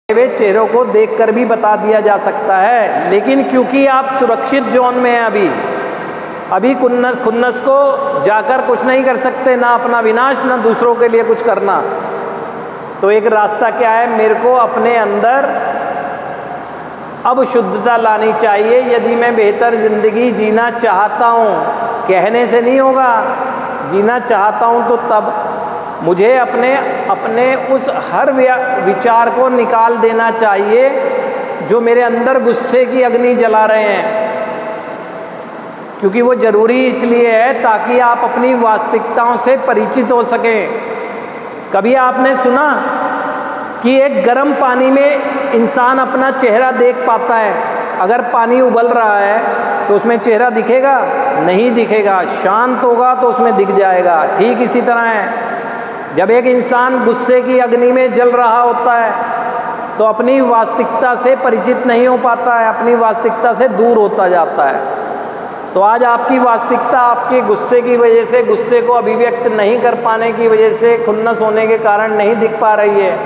हुए चेहरों को देखकर भी बता दिया जा सकता है, लेकिन क्योंकि आप सुरक्षित जोन में हैं, अभी खुन्नस को जाकर कुछ नहीं कर सकते, ना अपना विनाश ना दूसरों के लिए कुछ करना। तो एक रास्ता क्या है, मेरे को अपने अंदर अब शुद्धता लानी चाहिए। यदि मैं बेहतर ज़िंदगी जीना चाहता हूँ, कहने से नहीं होगा, जीना चाहता हूँ, तो तब मुझे अपने उस हर विचार को निकाल देना चाहिए जो मेरे अंदर गुस्से की अग्नि जला रहे हैं, क्योंकि वो ज़रूरी इसलिए है ताकि आप अपनी वास्तविकताओं से परिचित हो सकें। कभी आपने सुना कि एक गर्म पानी में इंसान अपना चेहरा देख पाता है? अगर पानी उबल रहा है तो उसमें चेहरा दिखेगा? नहीं दिखेगा। शांत होगा तो उसमें दिख जाएगा। ठीक इसी तरह है, जब एक इंसान गुस्से की अग्नि में जल रहा होता है तो अपनी वास्तविकता से परिचित नहीं हो पाता है, अपनी वास्तविकता से दूर होता जाता है। तो आज आपकी वास्तविकता आपके गुस्से की वजह से, गुस्से को अभिव्यक्त नहीं कर पाने की वजह से, खुन्नस होने के कारण नहीं दिख पा रही है,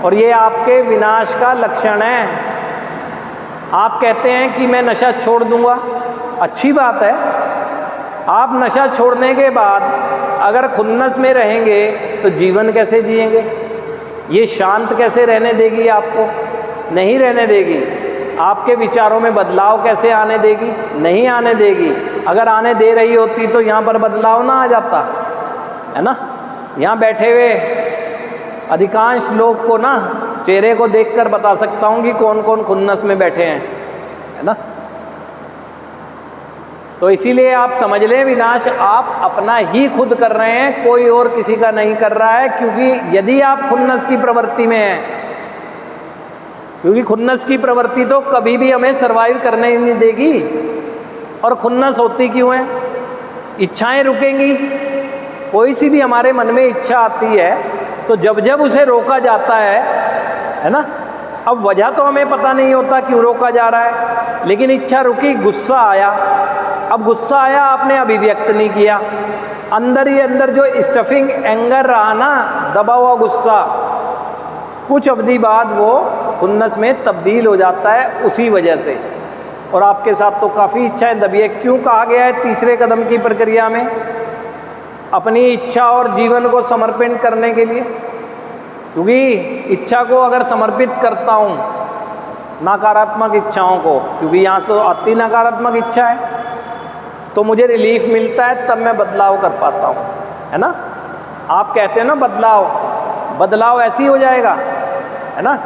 और ये आपके विनाश का लक्षण है। आप कहते हैं कि मैं नशा छोड़ दूंगा, अच्छी बात है। आप नशा छोड़ने के बाद अगर खुन्नस में रहेंगे तो जीवन कैसे जिएंगे? ये शांत कैसे रहने देगी? आपको नहीं रहने देगी। आपके विचारों में बदलाव कैसे आने देगी? नहीं आने देगी। अगर आने दे रही होती तो यहाँ पर बदलाव ना आ जाता, है ना। यहाँ बैठे हुए अधिकांश लोग को ना चेहरे को देखकर बता सकता हूँ कि कौन कौन खुन्नस में बैठे हैं, है ना। तो इसीलिए आप समझ लें, विनाश आप अपना ही खुद कर रहे हैं, कोई और किसी का नहीं कर रहा है। क्योंकि यदि आप खुन्नस की प्रवृत्ति में हैं, क्योंकि खुन्नस की प्रवृत्ति तो कभी भी हमें सरवाइव करने ही नहीं देगी। और खुन्नस होती क्यों है? इच्छाएं रुकेंगी। कोई सी भी हमारे मन में इच्छा आती है तो जब जब उसे रोका जाता है ना। अब वजह तो हमें पता नहीं होता क्यों रोका जा रहा है, लेकिन इच्छा रुकी, गुस्सा आया। अब गुस्सा आया, आपने अभिव्यक्त नहीं किया, अंदर ही अंदर जो स्टफिंग एंगर रहा ना, दबा हुआ गुस्सा, कुछ अवधि बाद वो खुन्नस में तब्दील हो जाता है उसी वजह से। और आपके साथ तो काफ़ी इच्छाएं दबी है। क्यों कहा गया है तीसरे कदम की प्रक्रिया में अपनी इच्छा और जीवन को समर्पित करने के लिए? क्योंकि इच्छा को अगर समर्पित करता हूँ, नकारात्मक इच्छाओं को, क्योंकि यहाँ से आती नकारात्मक इच्छा है, तो मुझे रिलीफ मिलता है, तब मैं बदलाव कर पाता हूँ, है ना। आप कहते हैं ना बदलाव ऐसे ही हो जाएगा, है ना।